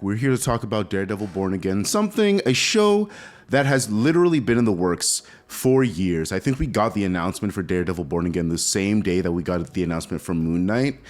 We're here to talk about Daredevil Born Again, a show that has literally been in the works for years. I think we got the announcement for Daredevil Born Again the same day that we got the announcement for Moon Knight.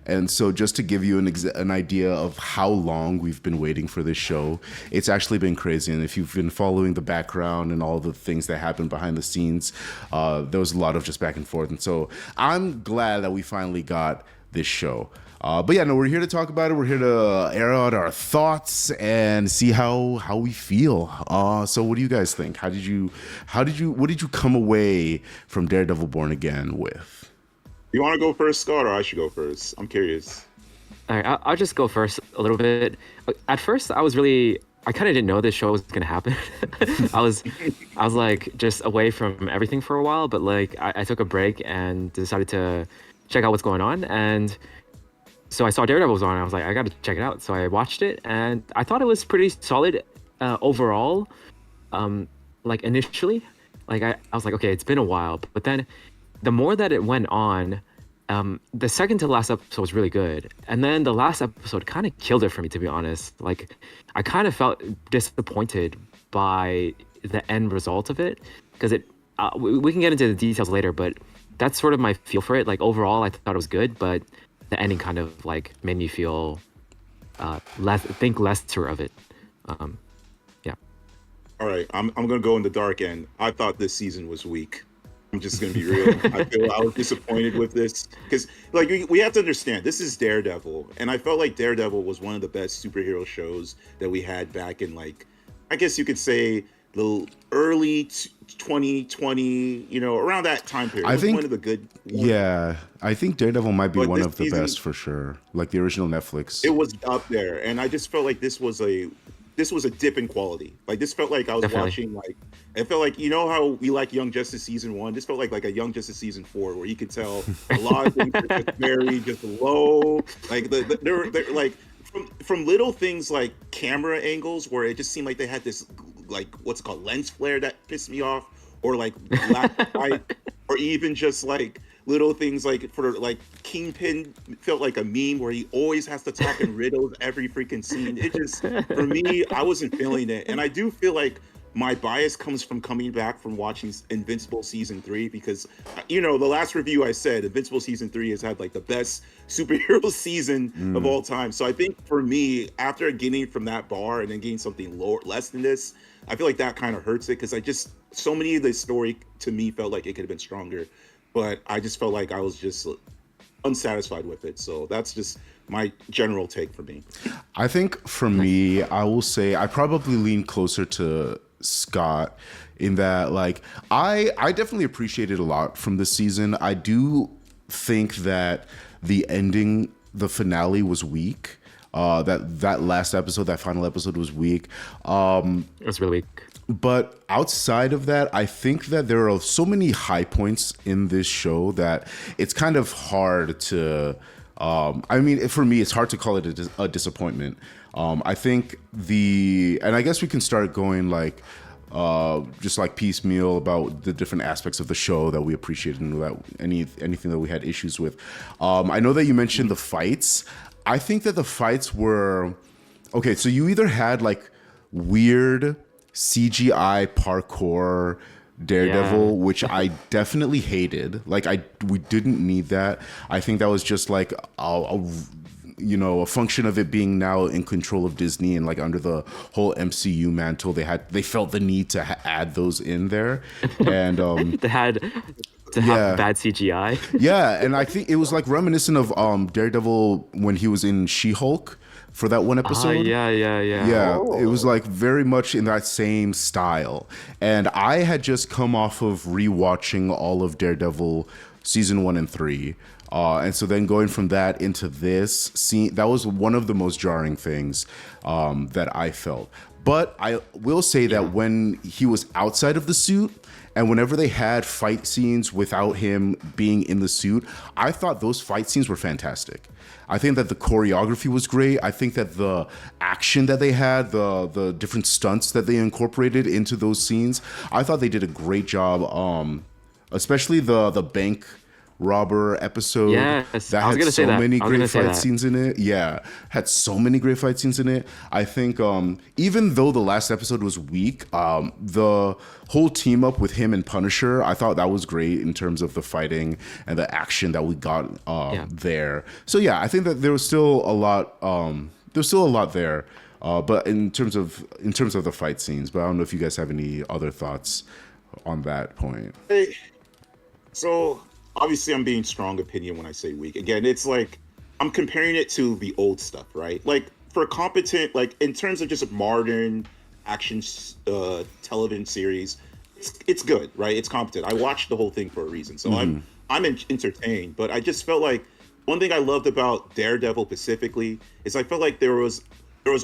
And so just to give you an idea of how long we've been waiting for this show, it's actually been crazy. And if you've been following the background and all the things that happen behind the scenes, there was a lot of just back and forth. And so I'm glad that we finally got this show. But yeah, no, we're here to talk about it. We're here to air out our thoughts and see how we feel. So what do you guys think? What did you come away from Daredevil Born Again with? You want to go first, Scott, or I should go first? I'm curious. All right, I'll just go first a little bit. At first, I kind of didn't know this show was gonna happen. I was like just away from everything for a while, but like I took a break and decided to check out what's going on. And so I saw Daredevil was on, and I was like, I got to check it out. So I watched it, and I thought it was pretty solid overall. Like initially, like I was like, okay, it's been a while. But then the more that it went on, the second to last episode was really good. And then the last episode kind of killed it for me, to be honest. Like I kind of felt disappointed by the end result of it, because we can get into the details later, but that's sort of my feel for it. Like overall, I thought it was good, but the ending kind of like made me feel lesser of it. Yeah. All right, I'm gonna go in the dark end. I thought this season was weak. I'm just gonna be real. I was disappointed with this because, like, we have to understand this is Daredevil, and I felt like Daredevil was one of the best superhero shows that we had back in, like, I guess you could say the early 2020, around that time period. I think one of the good ones. Yeah, I think Daredevil might be one of the best for sure. Like the original Netflix. It was up there, and I just felt like this was a dip in quality. Like this felt like I was watching, like, it felt like, how we like Young Justice season 1. This felt like a Young Justice season 4, where you could tell a lot of things were just very just low. Like they're like from little things like camera angles where it just seemed like they had this, like, what's it called, lens flare that pissed me off, or like black and white, or even just like little things like for like Kingpin felt like a meme where he always has to talk in riddles every freaking scene. It just, for me, I wasn't feeling it. And I do feel like my bias comes from coming back from watching Invincible season 3, because the last review I said Invincible season 3 has had like the best superhero season of all time. So I think for me, after getting from that bar and then getting something less than this, I feel like that kind of hurts it, because so many of the story to me felt like it could have been stronger, but I just felt like I was just unsatisfied with it. So that's just my general take for me. I think for me, I will say I probably lean closer to Scott in that, like, I definitely appreciated a lot from this season. I do think that the ending, the finale, was weak. That last episode, that final episode, was weak. It was really weak. But outside of that, I think that there are so many high points in this show that it's kind of hard to. I mean, for me, it's hard to call it a disappointment. I think and I guess we can start going like just like piecemeal about the different aspects of the show that we appreciated and that anything that we had issues with. I know that you mentioned the fights. I think that the fights were okay. So you either had like weird CGI parkour Daredevil, which I definitely hated. Like we didn't need that. I think that was just like a function of it being now in control of Disney and like under the whole MCU mantle. They felt the need to add those in there, and they had to have bad CGI. Yeah, and I think it was like reminiscent of Daredevil when he was in She-Hulk for that one episode. Yeah. It was like very much in that same style. And I had just come off of rewatching all of Daredevil season 1 and 3. And so then going from that into this scene, that was one of the most jarring things that I felt. But I will say that when he was outside of the suit, and whenever they had fight scenes without him being in the suit, I thought those fight scenes were fantastic. I think that the choreography was great. I think that the action that they had, the different stunts that they incorporated into those scenes, I thought they did a great job. Especially the bank robber episode Yes, that I was had gonna say so that. many I was great gonna say fight that. scenes in it. Yeah, had so many great fight scenes in it. I think even though the last episode was weak, the whole team up with him and Punisher, I thought that was great in terms of the fighting and the action that we got Yeah. there. So yeah, I think that there was still a lot. There's still a lot there. But in terms of the fight scenes, but I don't know if you guys have any other thoughts on that point. Hey, so obviously I'm being strong opinion when I say weak. Again, it's like I'm comparing it to the old stuff, right? Like for competent, like in terms of just modern action television series, it's good, right? It's competent. I watched the whole thing for a reason, so I'm entertained. But I just felt like one thing I loved about Daredevil specifically is I felt like there was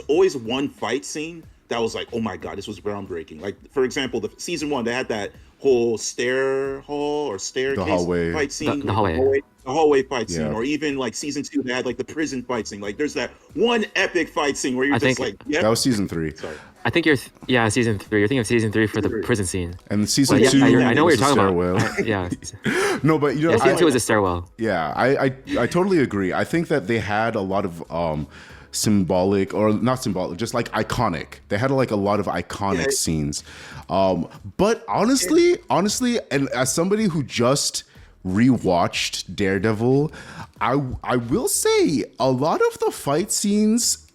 always one fight scene that was like, oh my god, this was groundbreaking. Like for example, the season one they had that whole staircase hallway. fight scene, The hallway. the hallway fight scene, Yeah. or even like season two they had like the prison fight scene. Like there's that one epic fight scene where you're I just think- like, yeah. That was season 3, Sorry. I think season 3. You're thinking of season 3 for the prison scene. and season But 2. I know what was you're the talking about. stairwell. Yeah. No, but you know, Season 2 is a stairwell. yeah, I totally agree. I think that they had a lot of symbolic, or not symbolic, just like iconic. They had like a lot of iconic Yeah. scenes. But honestly, and as somebody who just rewatched Daredevil, I will say a lot of the fight scenes,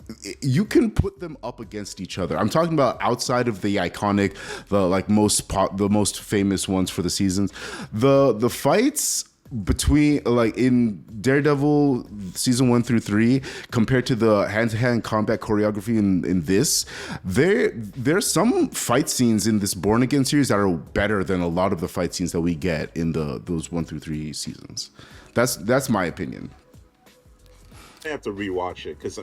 you can put them up against each other. I'm talking about outside of the iconic, the most famous ones for the seasons. The fights between, like in Daredevil season 1 through 3 compared to the hand-to-hand combat choreography in this, there's some fight scenes in this Born Again series that are better than a lot of the fight scenes that we get in those 1 through 3 seasons. That's my opinion. I have to rewatch it because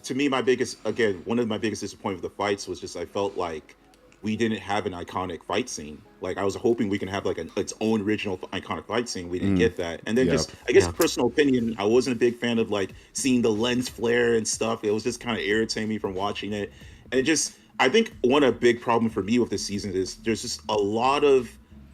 to me, one of my biggest disappointment with the fights was just I felt like we didn't have an iconic fight scene. Like I was hoping we can have like its own original iconic fight scene. We didn't get that. And then Yeah. I guess Yeah. personal opinion, I wasn't a big fan of like seeing the lens flare and stuff. It was just kind of irritating me from watching it. And I think a big problem for me with this season is there's just a lot of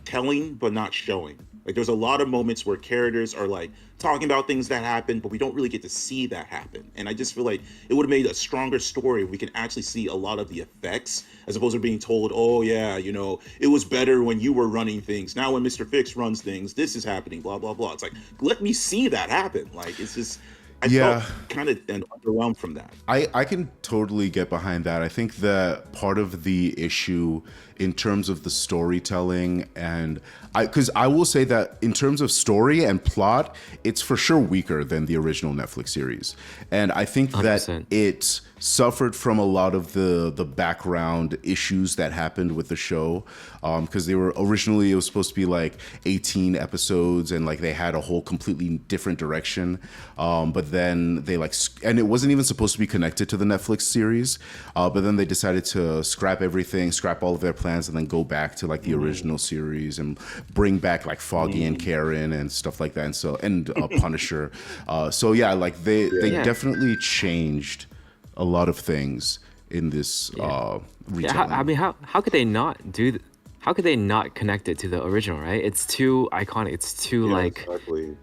telling but not showing. Like there's a lot of moments where characters are like talking about things that happen, but we don't really get to see that happen. And I just feel like it would have made a stronger story if we can actually see a lot of the effects as opposed to being told, oh yeah, it was better when you were running things. Now when Mr. Fix runs things, this is happening, blah, blah, blah. It's like, let me see that happen. Like it's just, I felt kind of underwhelmed from that. I can totally get behind that. I think that part of the issue in terms of the storytelling, and because I will say that in terms of story and plot, it's for sure weaker than the original Netflix series. And I think that 100%. it suffered from a lot of the background issues that happened with the show, because they were originally, it was supposed to be like 18 episodes, and like they had a whole completely different direction, but then they and it wasn't even supposed to be connected to the Netflix series, but then they decided to scrap all of their plans, and then go back to like the original series and bring back like Foggy and Karen and stuff like that, and Punisher. So yeah, like they definitely changed a lot of things in this retelling. How could they not how could they not connect it to the original, right? It's too iconic. It's too Exactly.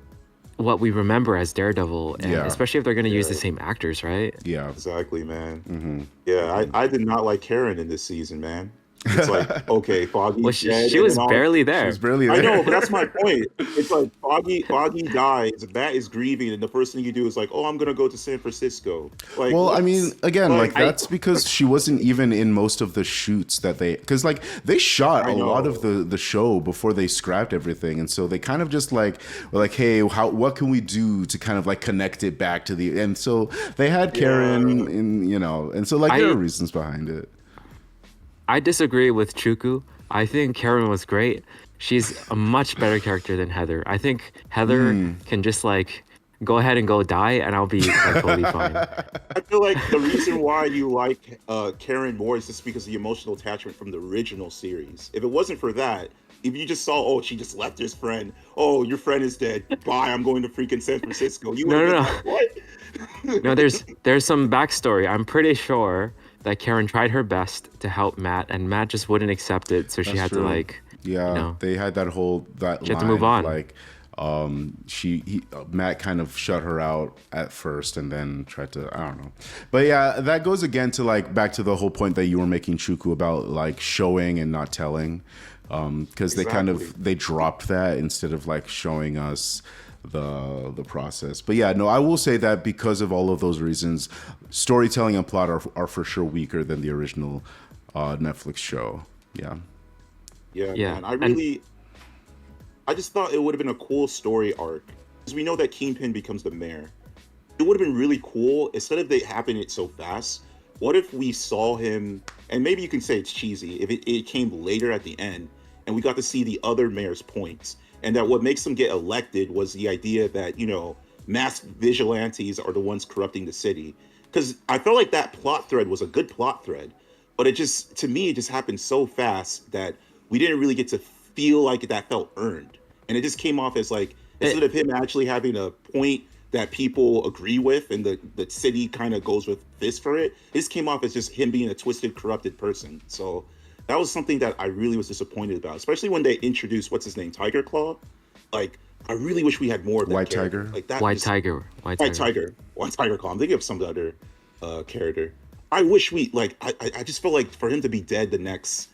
what we remember as Daredevil, and Yeah. especially if they're going to use the same actors, right? Yeah. Exactly, man. Yeah, I did not like Karen in this season, man. It's like, okay, Foggy. Well, she was barely there. She was barely there. I know, but that's my point. It's like Foggy dies, Matt is grieving, and the first thing you do is like, oh, I'm gonna go to San Francisco. Like, Well, I what? mean, again, like I- that's because she wasn't even in most of the shoots that because like they shot I a lot know. of the show before they scrapped everything, and so they kind of just like were like, hey, what can we do to kind of like connect it back to and so they had Karen and so like there are reasons behind it. I disagree with Chuku. I think Karen was great. She's a much better character than Heather. I think Heather can just like go ahead and go die, and I'll be like, totally fine. I feel like the reason why you like Karen more is just because of the emotional attachment from the original series. If it wasn't for that, if you just saw, oh, she just left his friend. Oh, your friend is dead. Bye. I'm going to freaking San Francisco. You No, would've no, been like, what? No, there's some backstory. I'm pretty sure that Karen tried her best to help Matt, and Matt just wouldn't accept it, so she That's had true. to like, Yeah, you know, they had that she had to line move of on. like, Matt kind of shut her out at first and then tried to, I don't know. But yeah, that goes again to like back to the whole point that you were making, Chuku, about like showing and not telling. Because they dropped that instead of like showing us the process. But yeah, no, I will say that because of all of those reasons, storytelling and plot are for sure weaker than the original Netflix show. Yeah. Man. I just thought it would have been a cool story arc, because we know that Kingpin becomes the mayor. It would have been really cool, instead of they happening it so fast, what if we saw him, and maybe you can say it's cheesy, if it came later at the end, and we got to see the other mayor's points, and that what makes them get elected was the idea that, masked vigilantes are the ones corrupting the city. Because I felt like that plot thread was a good plot thread, but it just happened so fast that we didn't really get to feel like that felt earned. And it just came off as like, instead of him actually having a point that people agree with and the city kind of goes with this for it, this came off as just him being a twisted, corrupted person. So that was something that I really was disappointed about, especially when they introduced, what's his name, Tiger Claw. Like, I really wish we had more of that White character. Tiger? Like that. White Tiger Claw. I'm thinking of some other character. I wish I just felt like for him to be dead the next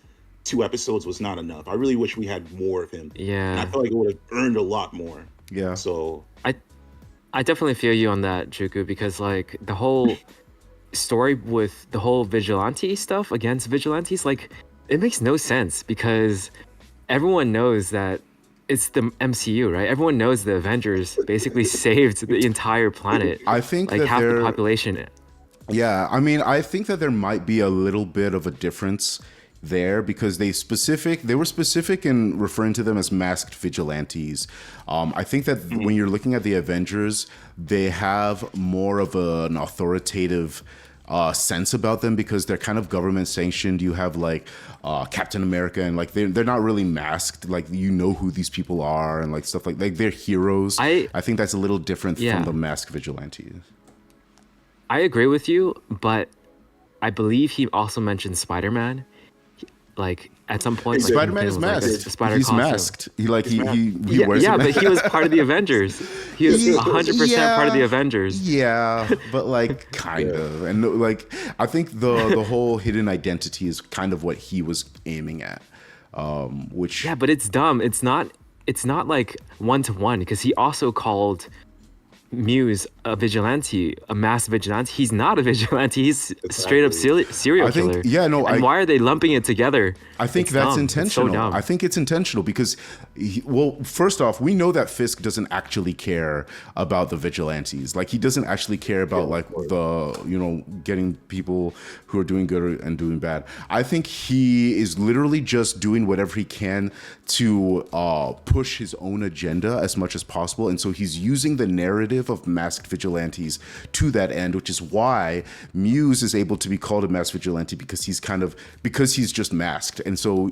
2 episodes was not enough. I really wish we had more of him. Yeah. And I felt like it would have earned a lot more. Yeah. So I definitely feel you on that, Juku, because like the whole story with the whole vigilante stuff against vigilantes, like it makes no sense, because everyone knows that it's the MCU, right? Everyone knows the Avengers basically saved the entire planet. I think like that half the population. Yeah, I mean, I think that there might be a little bit of a difference there, because they were specific in referring to them as masked vigilantes. I think that when you're looking at the Avengers, they have more of an authoritative sense about them, because they're kind of government sanctioned. You have like Captain America, and like they're not really masked. Like, you know who these people are and like stuff like they're heroes. I think that's a little different from the masked vigilantes. I agree with you, but I believe he also mentioned Spider-Man. Like at some point, like, Spider-Man is masked. He's masked. He wears a mask. But he was part of the Avengers. He was 100% part of the Avengers. Yeah, but like kind of, and like I think the whole hidden identity is kind of what he was aiming at. Which but it's dumb. It's not like 1-to-1, because he also called Muse a vigilante, a mass vigilante. He's not a vigilante. He's straight up serial killer. Why are they lumping it together? I think that's intentional. So I think it's intentional because, first off, we know that Fisk doesn't actually care about the vigilantes. Like, he doesn't actually care about getting people who are doing good and doing bad. I think he is literally just doing whatever he can to push his own agenda as much as possible, and so he's using the narrative of masked vigilantes to that end, which is why Muse is able to be called a masked vigilante, because he's just masked. And so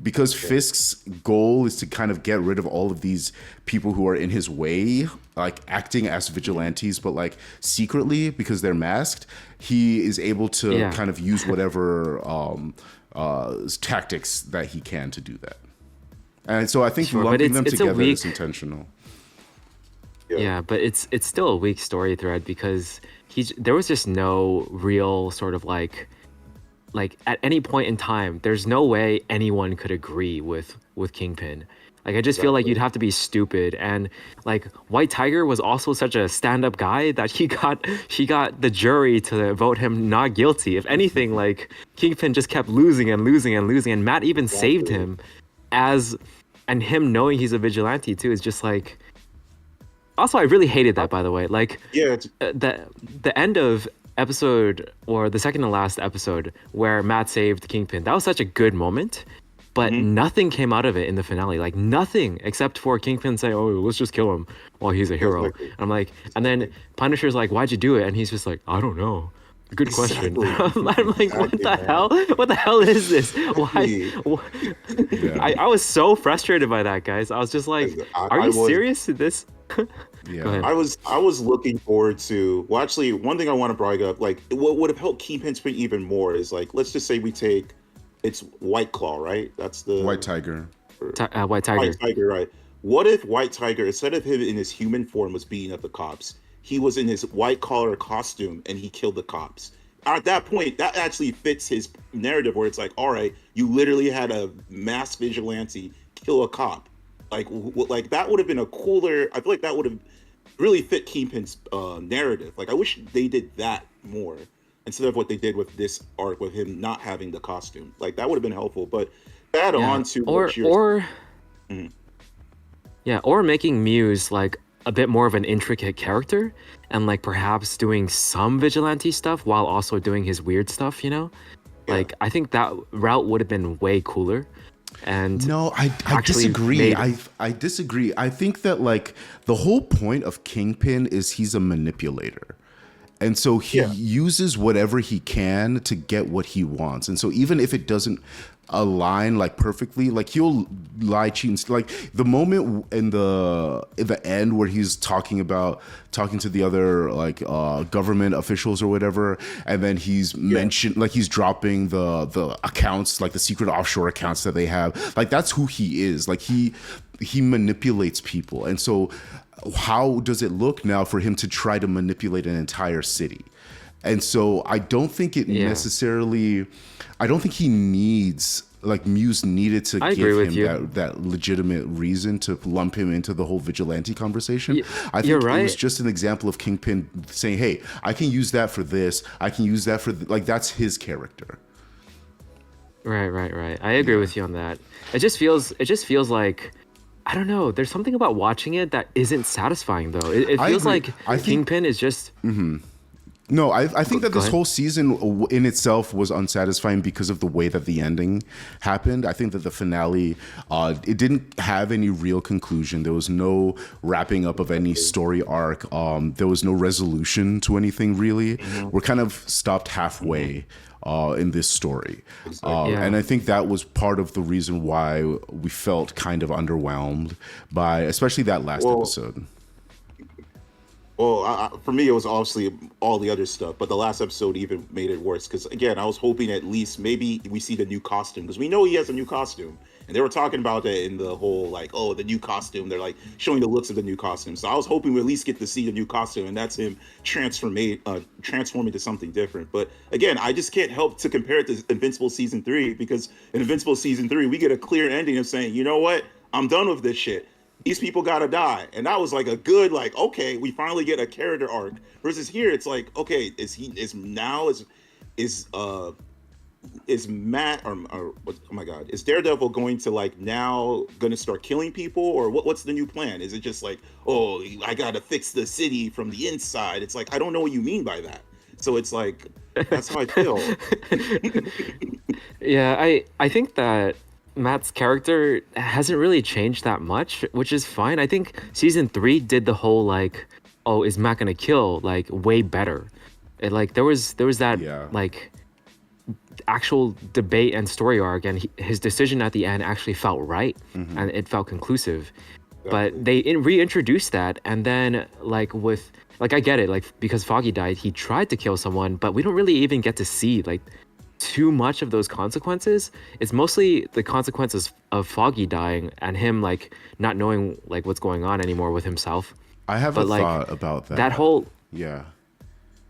because Fisk's goal is to kind of get rid of all of these people who are in his way, like acting as vigilantes, but like secretly because they're masked, he is able to kind of use whatever tactics that he can to do that. And so I think lumping them together is intentional. Yeah, but it's still a weak story thread, because there was just no real sort of like at any point in time, there's no way anyone could agree with Kingpin. Like, I just feel like you'd have to be stupid. And like White Tiger was also such a stand-up guy that he got the jury to vote him not guilty. If anything, like Kingpin just kept losing and losing and losing, and Matt even saved him, and him knowing he's a vigilante too is just like. Also, I really hated that, by the way. Like, the end of episode, or the second to last episode, where Matt saved Kingpin, that was such a good moment, but nothing came out of it in the finale. Like, nothing, except for Kingpin saying, "Oh, let's just kill him while he's a hero." And I'm like, and then Punisher's like, "Why'd you do it?" And he's just like, "I don't know. Good question." I'm like, what the hell? What the hell is this? Why? I was so frustrated by that, guys. I was just like, are you serious? This? Yeah, I was looking forward to. Well, actually, one thing I want to bring up, like, what would have helped Kingpin speak even more is, like, let's just say we take, it's White Claw, right? That's the White Tiger. White Tiger. White Tiger, right? What if White Tiger, instead of him in his human form, was beating up the cops, he was in his white collar costume and he killed the cops? At that point, that actually fits his narrative where it's like, all right, you literally had a mass vigilante kill a cop. Like that would have been a cooler. I feel like that would have really fit Kingpin's narrative. Like I wish they did that more instead of what they did with this arc with him not having the costume. Like that would have been helpful. But add Yeah. on to Or what you're. or Mhm. yeah, or making Muse like a bit more of an intricate character and like perhaps doing some vigilante stuff while also doing his weird stuff, you know? Yeah. Like I think that route would have been way cooler. And No, I actually disagree. made- I disagree. I think that like the whole point of Kingpin is he's a manipulator. And so he Yeah. uses whatever he can to get what he wants. And so even if it doesn't align like perfectly, like he'll lie, cheat, and like the moment in the end where he's talking to the other like government officials or whatever, and then he's mentioned like he's dropping the accounts, like the secret offshore accounts that they have. Like that's who he is. Like he manipulates people. And so how does it look now for him to try to manipulate an entire city? And so I don't think it necessarily, I don't think he needs, like Muse needed to I give agree with him you. that legitimate reason to lump him into the whole vigilante conversation. I think you're it was right. just an example of Kingpin saying, hey, I can use that for this. I can use that for, like, that's his character. Right. I agree with you on that. It just feels like I don't know. There's something about watching it that isn't satisfying though. It I feels agree. like I think- Kingpin is just No, I think that Go this ahead. whole season in itself was unsatisfying because of the way that the ending happened. I think that the finale, it didn't have any real conclusion. There was no wrapping up of any story arc. There was no resolution to anything really. We're kind of stopped halfway in this story. Yeah. And I think that was part of the reason why we felt kind of underwhelmed by, especially that last episode. Well, for me, it was obviously all the other stuff, but the last episode even made it worse. Because again, I was hoping at least maybe we see the new costume, because we know he has a new costume, and they were talking about that in the whole like, oh, the new costume. They're like showing the looks of the new costume. So I was hoping we at least get to see the new costume, and that's him transforming to something different. But again, I just can't help to compare it to Invincible season 3, because in Invincible season 3, we get a clear ending of saying, you know what, I'm done with this shit. These people gotta die, and that was like a good, like, okay, we finally get a character arc. Versus here, it's like, okay, is Matt or what, oh my god, is Daredevil going to like now gonna start killing people, or what's the new plan? Is it just like, oh, I gotta fix the city from the inside? It's like, I don't know what you mean by that. So it's like, that's how I feel. Yeah, I think that Matt's character hasn't really changed that much, which is fine. I think season 3 did the whole like, oh, is Matt gonna kill like way better. It, like there was that like actual debate and story arc, and his decision at the end actually felt right and it felt conclusive. But they reintroduced that, and then like with like I get it, like because Foggy died, he tried to kill someone, but we don't really even get to see like too much of those consequences. It's mostly the consequences of Foggy dying and him like not knowing like what's going on anymore with himself. I have But, a like, thought about that. That whole Yeah.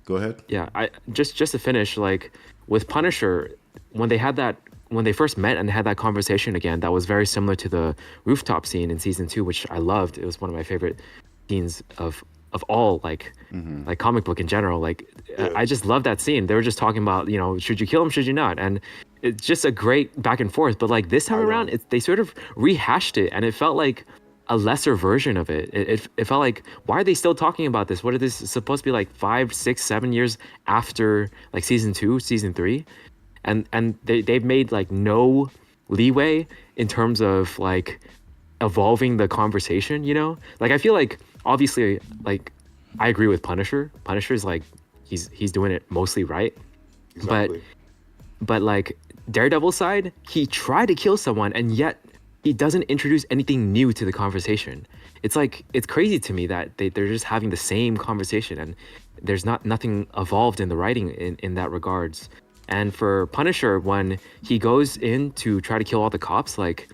Go ahead. yeah, I just to finish, like with Punisher, when they first met and had that conversation again, that was very similar to the rooftop scene in season 2, which I loved. It was one of my favorite scenes of all like comic book in general. Like I just love that scene. They were just talking about, you know, should you kill him, should you not? And it's just a great back and forth. But like this time around, they sort of rehashed it, and it felt like a lesser version of it. It felt like, why are they still talking about this? What are this supposed to be like 5, 6, 7 years after like season 2, season 3? And they've made like no leeway in terms of like evolving the conversation, you know? Like I feel like obviously like I agree with Punisher. Punisher's like he's doing it mostly right. Exactly. But like Daredevil side, he tried to kill someone and yet he doesn't introduce anything new to the conversation. It's like, it's crazy to me that they're just having the same conversation and there's nothing evolved in the writing in that regards. And for Punisher, when he goes in to try to kill all the cops, like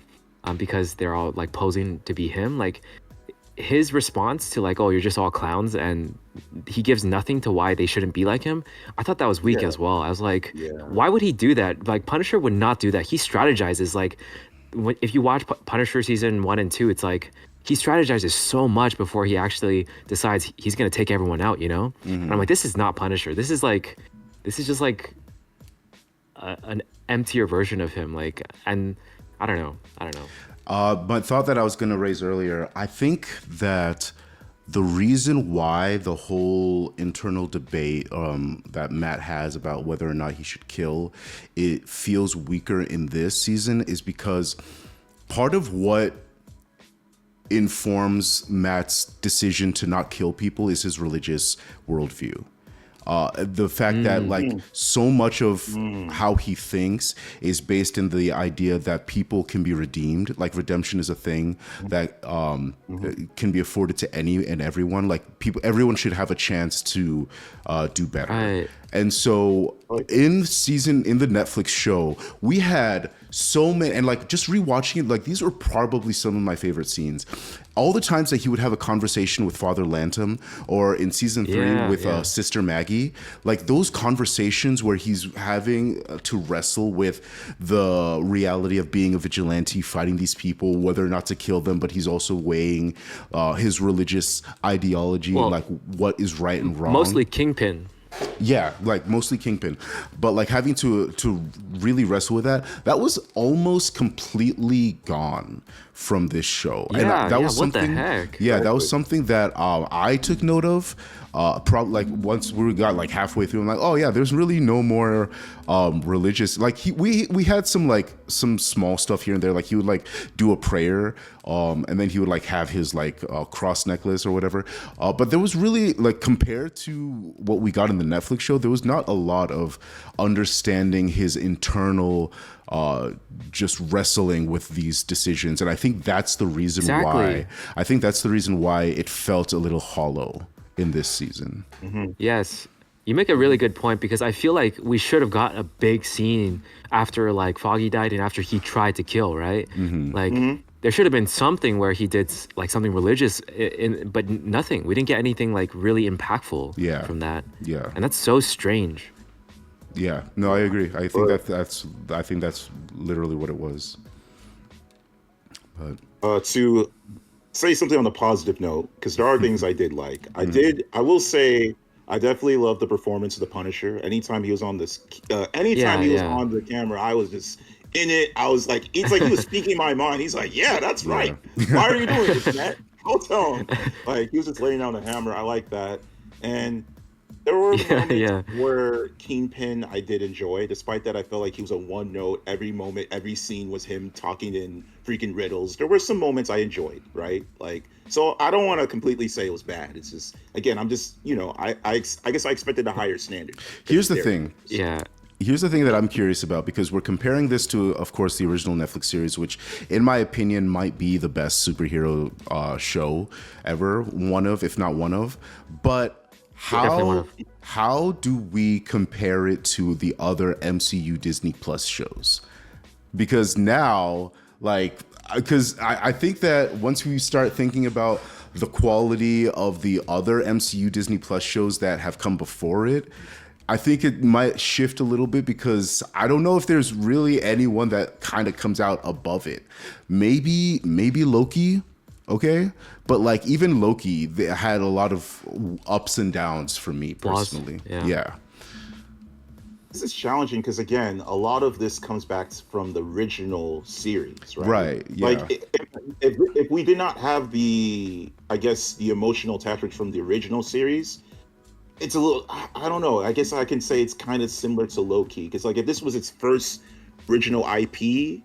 because they're all like posing to be him. Like his response to like, oh, you're just all clowns, and he gives nothing to why they shouldn't be like him. I thought that was weak Yeah. as well. I was like, Yeah. why would he do that? Like Punisher would not do that. He strategizes. Like if you watch Punisher season 1 and 2, it's like he strategizes so much before he actually decides he's gonna take everyone out. You know? And I'm like, this is not Punisher. This is just like an emptier version of him. Like, and I don't know. My thought that I was going to raise earlier, I think that the reason why the whole internal debate that Matt has about whether or not he should kill, it feels weaker in this season is because part of what informs Matt's decision to not kill people is his religious worldview. The fact that like so much of how he thinks is based in the idea that people can be redeemed. Like redemption is a thing that can be afforded to any and everyone. Like everyone should have a chance to do better. Right. And so in the Netflix show, we had so many, and like just rewatching it, like these were probably some of my favorite scenes. All the times that he would have a conversation with Father Lantom, or in season 3 with Sister Maggie, like those conversations where he's having to wrestle with the reality of being a vigilante, fighting these people, whether or not to kill them, but he's also weighing his religious ideology, like what is right and wrong. Mostly Kingpin. Yeah, like mostly Kingpin, but like having to really wrestle with that was almost completely gone from this show. Yeah, and that was something. What the heck? Yeah, that was something that I took note of. Probably like once we got like halfway through, I'm like, oh yeah, there's really no more religious. Like we had some small stuff here and there. Like he would like do a prayer, and then he would like have his like cross necklace or whatever. But there was really like compared to what we got in the Netflix show, there was not a lot of understanding his internal just wrestling with these decisions, and I think that's the reason why. I think that's the reason why it felt a little hollow in this season. Yes. You make a really good point, because I feel like we should have got a big scene after like Foggy died and after he tried to kill, right? Like there should have been something where he did like something religious, but nothing. We didn't get anything like really impactful from that. Yeah. And that's so strange. Yeah. No, I agree. I think I think that's literally what it was. But to say something on a positive note, because there are things I did like. I will say I definitely love the performance of the Punisher. Anytime he was on this, anytime he was on the camera, I was just in it. I was like, it's like he was speaking my mind. He's like, yeah, that's right. Why are you doing this, Matt? Go tell him. Like he was just laying down the hammer. I like that. And there were moments where Kingpin I did enjoy. Despite that, I felt like he was a one note. Every moment, every scene was him talking in freaking riddles. There were some moments I enjoyed, right? Like, so I don't want to completely say it was bad. It's just, again, I'm just, I guess I expected a higher standard. Here's the thing. Yeah. Here's the thing that I'm curious about, because we're comparing this to, of course, the original Netflix series, which, in my opinion, might be the best superhero show ever. One of, if not one of. But how do we compare it to the other MCU Disney Plus shows? Because now, like, because I think that once we start thinking about the quality of the other MCU Disney Plus shows that have come before it, I think it might shift a little bit, because I don't know if there's really anyone that kind of comes out above it. Maybe Loki. Okay, but like even Loki, they had a lot of ups and downs for me personally. Yeah. This is challenging because, again, a lot of this comes back from the original series, right? Right. Yeah. Like if we did not have the emotional attachment from the original series, it's a little, I don't know. I guess I can say it's kind of similar to Loki, because like if this was its first original IP,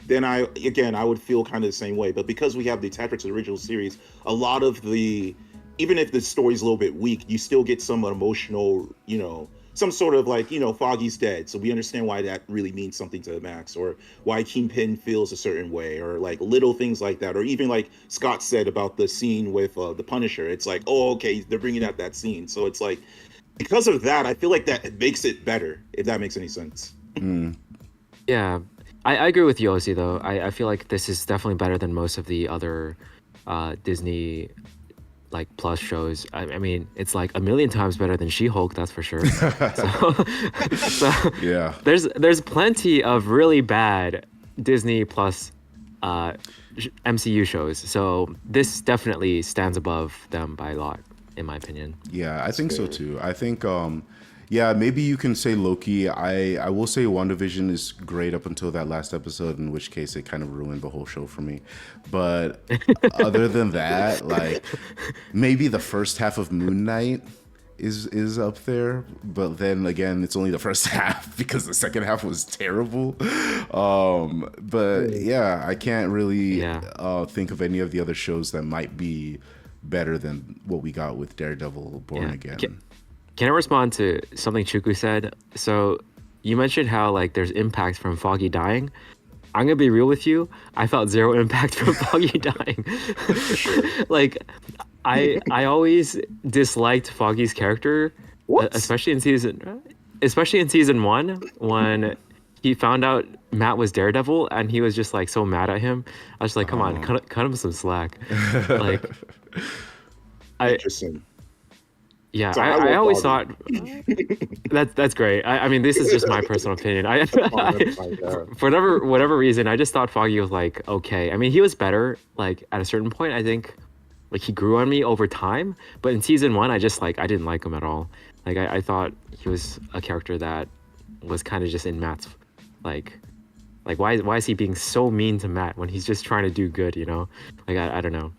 then I would feel kind of the same way. But because we have the attachment to the original series, a lot of even if the story's a little bit weak, you still get some emotional, some sort of like, Foggy's dead. So we understand why that really means something to Max, or why Kingpin feels a certain way, or like little things like that. Or even like Scott said about the scene with the Punisher. It's like, oh, okay, they're bringing out that scene. So it's like, because of that, I feel like that makes it better, if that makes any sense. Yeah. I agree with Yossi though. I feel like this is definitely better than most of the other Disney like plus shows. I mean, it's like a million times better than She-Hulk, that's for sure. So, so Yeah. there's plenty of really bad Disney plus MCU shows. So this definitely stands above them by a lot, in my opinion. Yeah, I think so too. I think yeah, maybe you can say Loki. I will say WandaVision is great up until that last episode, in which case it kind of ruined the whole show for me. But other than that, like maybe the first half of Moon Knight is up there, but then again it's only the first half because the second half was terrible. But yeah, I can't really Yeah. think of any of the other shows that might be better than what we got with Daredevil Born Yeah. Again. Can I respond to something Chuku said? So you mentioned how like there's impact from Foggy dying. I'm gonna be real with you. I felt zero impact from Foggy dying. Like I always disliked Foggy's character, What? especially in season one when he found out Matt was Daredevil and he was just like so mad at him. I was just like, come on, cut him some slack. Like I Interesting. yeah, So I love always Foggy. thought that's great. I mean, this is just my personal opinion. Oh, that's my God. For whatever reason, I just thought Foggy was like okay. I mean, he was better like at a certain point. I think like he grew on me over time. But in season one, I just like I didn't like him at all. Like I thought he was a character that was kind of just in Matt's like why is he being so mean to Matt when he's just trying to do good? You know, like I don't know.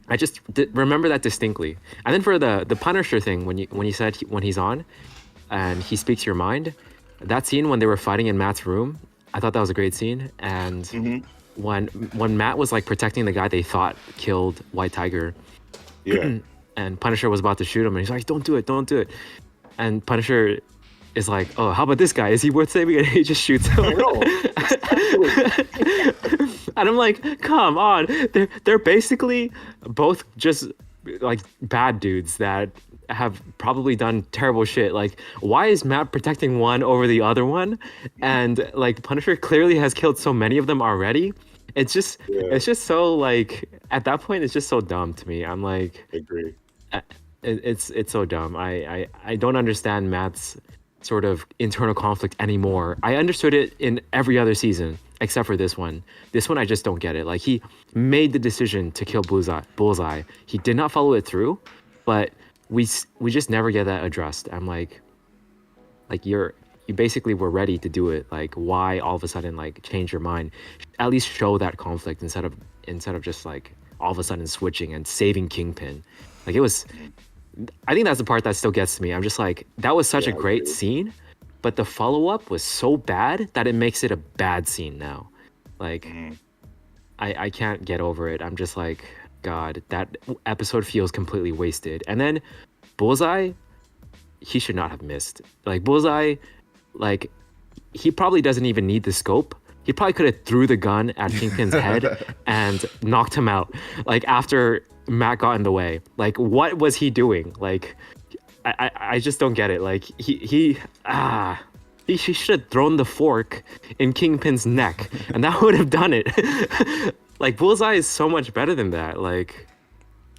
I just remember that distinctly. And then for the Punisher thing, when you said when he's on, and he speaks your mind, that scene when they were fighting in Matt's room, I thought that was a great scene. And when Matt was like protecting the guy they thought killed White Tiger, Yeah. and Punisher was about to shoot him, and he's like, "Don't do it, don't do it." And Punisher is like, "Oh, how about this guy? Is he worth saving?" And he just shoots him. I know. And I'm like, come on. They're basically both just like bad dudes that have probably done terrible shit. Like, why is Matt protecting one over the other one? And like Punisher clearly has killed so many of them already. It's just so like at that point it's just so dumb to me. I'm like I agree. it's so dumb. I don't understand Matt's sort of internal conflict anymore. I understood it in every other season except for this one. This one I just don't get it. Like he made the decision to kill Bullseye. He did not follow it through, but we just never get that addressed. I'm like you basically were ready to do it. Like why all of a sudden like change your mind? At least show that conflict instead of just like all of a sudden switching and saving Kingpin. Like it was I think that's the part that still gets to me. I'm just like, that was such a great scene, but the follow-up was so bad that it makes it a bad scene now. Like, I can't get over it. I'm just like, God, that episode feels completely wasted. And then Bullseye, he should not have missed. Like, Bullseye, like, he probably doesn't even need the scope. He probably could have threw the gun at Kingpin's head and knocked him out. Like, after Matt got in the way. Like, what was he doing? Like, I just don't get it. Like, he should have thrown the fork in Kingpin's neck, and that would have done it. Like, Bullseye is so much better than that. Like,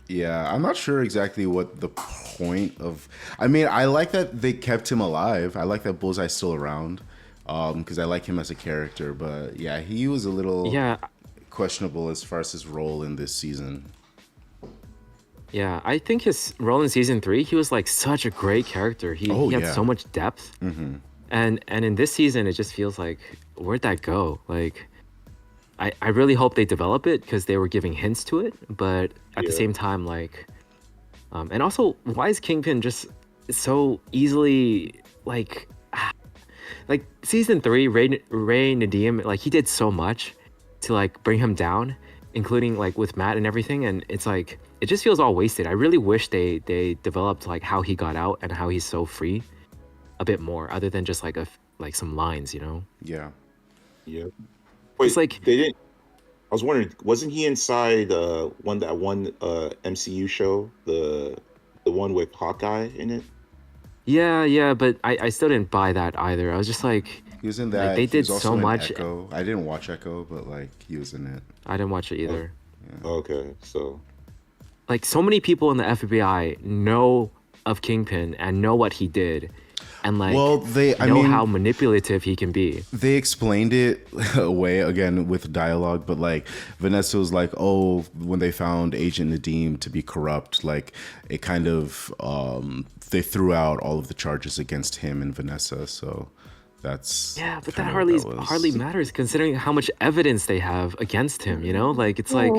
yeah, I'm not sure exactly what the point of. I mean, I like that they kept him alive. I like that Bullseye's still around, because I like him as a character. But yeah, he was a little questionable as far as his role in this season. Yeah, I think his role in season 3, he was like such a great character. He had so much depth. And in this season, it just feels like, where'd that go? Like, I really hope they develop it because they were giving hints to it. But at the same time, like, and also, why is Kingpin just so easily like season 3, Ray Nadeem, like he did so much to like bring him down, including like with Matt and everything, and it's like it just feels all wasted. I really wish they developed like how he got out and how he's so free a bit more, other than just like some lines, you know? Yeah. Yeah. Wait, it's like they didn't. I was wondering, wasn't he inside one MCU show, the one with Hawkeye in it? yeah, but I still didn't buy that either. I was just like, He was in Like, that. they He was did also so in much. Echo. I didn't watch Echo, but like he was in it. I didn't watch it either. Okay, so Like, so many people in the FBI know of Kingpin and know what he did, and like Well, I know mean, how manipulative he can be. they explained it away again with dialogue, but like Vanessa was like, oh, when they found Agent Nadeem to be corrupt, like it kind of they threw out all of the charges against him and Vanessa. So that's Yeah, but kind that of what was. hardly matters considering how much evidence they have against him, you know? Like, it's like,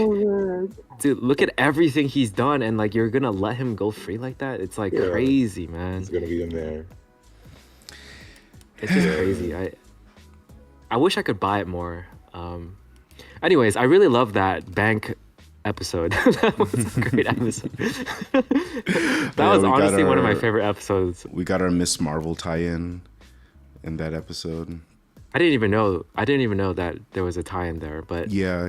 dude, look at everything he's done, and like you're gonna let him go free like that? It's like Yeah. crazy, man. he's gonna be in there. It's just crazy. I wish I could buy it more. Anyways, I really love that bank episode. That was a great episode. That was we got honestly one of my our- favorite episodes. We got our Miss Marvel tie-in in that episode. I didn't even know that there was a tie-in there, but Yeah.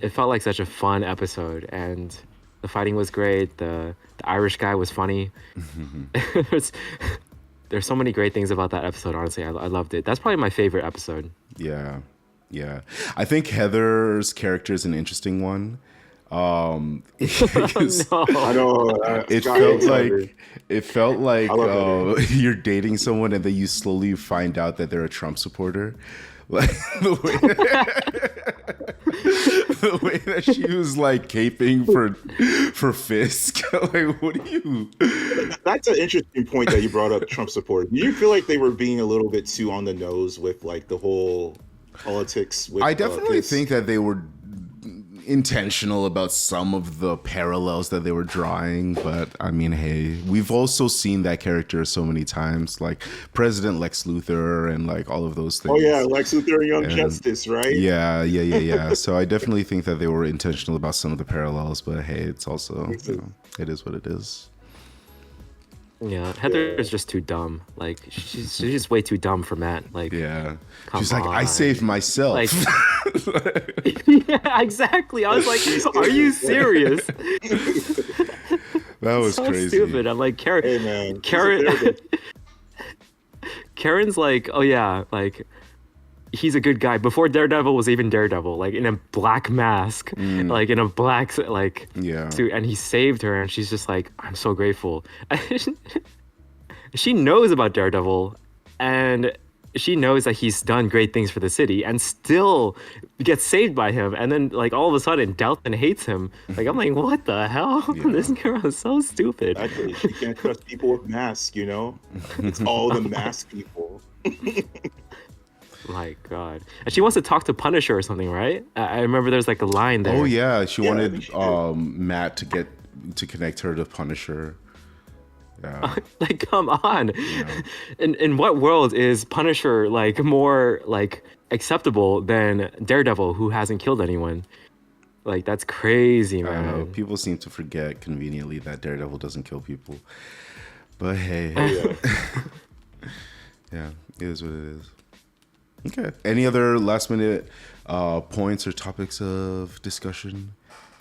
it felt like such a fun episode, and the fighting was great. The Irish guy was funny. There's so many great things about that episode. Honestly, I loved it. That's probably my favorite episode. Yeah. I think Heather's character is an interesting one. Because No. I know. it felt like I love Heather. you're dating someone and then you slowly find out that they're a Trump supporter. Like the way that she was like caping for Fisk. Like, what do you? That's an interesting point that you brought up. Trump support. Do you feel like they were being a little bit too on the nose with like the whole politics? With, I definitely Fisk? think that they were intentional about some of the parallels that they were drawing, but I mean, hey, we've also seen that character so many times, like President Lex Luthor and like all of those things. Oh yeah, Lex Luthor and Young And- Justice, right? Yeah. So I definitely think that they were intentional about some of the parallels, but hey, it's also, it is what it is. Yeah, Heather is just too dumb. Like she's just way too dumb for Matt. Like Yeah. Come She's like, I on. saved myself. Like, yeah, exactly. I was like, are you serious? That was So crazy. stupid. I'm like, Karen. Hey man, Karen. Karen's like, oh yeah, like he's a good guy before Daredevil was even Daredevil, like in a black mask, like in a black like Yeah. suit, and he saved her, and she's just like, I'm so grateful. She knows about Daredevil, and she knows that he's done great things for the city, and still gets saved by him. And then like all of a sudden, Dalton hates him. Like I'm like, what the hell? This girl is so stupid. Actually, you can't trust people with masks. You know, it's all the mask people. My God. And she wants to talk to Punisher or something, right? I remember there's like a line there. Oh yeah, she Yeah, I wanted think she did. Matt to connect her to Punisher. Yeah. Like, come on. In what world is Punisher like more like acceptable than Daredevil, who hasn't killed anyone? Like, that's crazy, I know. man. People seem to forget conveniently that Daredevil doesn't kill people. But hey, Yeah. yeah, it is what it is. Okay. Any other last minute points or topics of discussion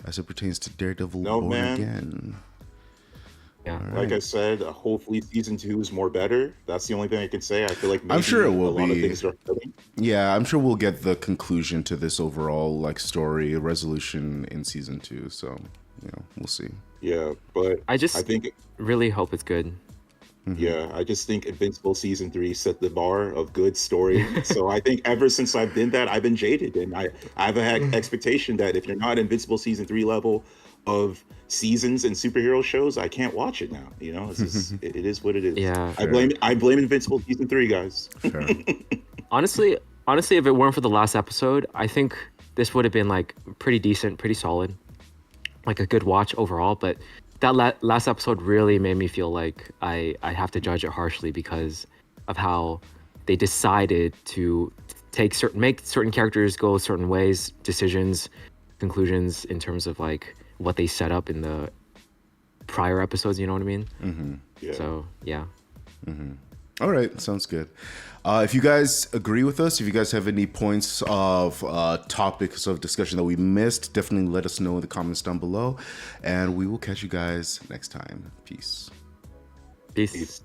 as it pertains to Daredevil No, Born man. Again? Yeah. Like I said, hopefully season 2 is more better. That's the only thing I can say. I feel like maybe sure it will a lot be. of things are failing. Yeah, I'm sure we'll get the conclusion to this overall like story resolution in season 2. So, we'll see. Yeah, but I just I think really hope it's good. yeah, I just think Invincible season 3 set the bar of good story. So I think ever since I've been that, I've been jaded, and I have an expectation that if you're not Invincible season 3 level of seasons and superhero shows, I can't watch it now. It's just, it is what it is. Yeah. I blame Invincible season 3, guys. Sure. Honestly, if it weren't for the last episode, I think this would have been like pretty decent, pretty solid, like a good watch overall. But that last episode really made me feel like I have to judge it harshly because of how they decided to make certain characters go certain ways, decisions, conclusions in terms of like what they set up in the prior episodes. You know what I mean? Yeah. So yeah. All right, sounds good. If you guys agree with us, if you guys have any points of topics of discussion that we missed, definitely let us know in the comments down below, and we will catch you guys next time. Peace. Peace. Peace.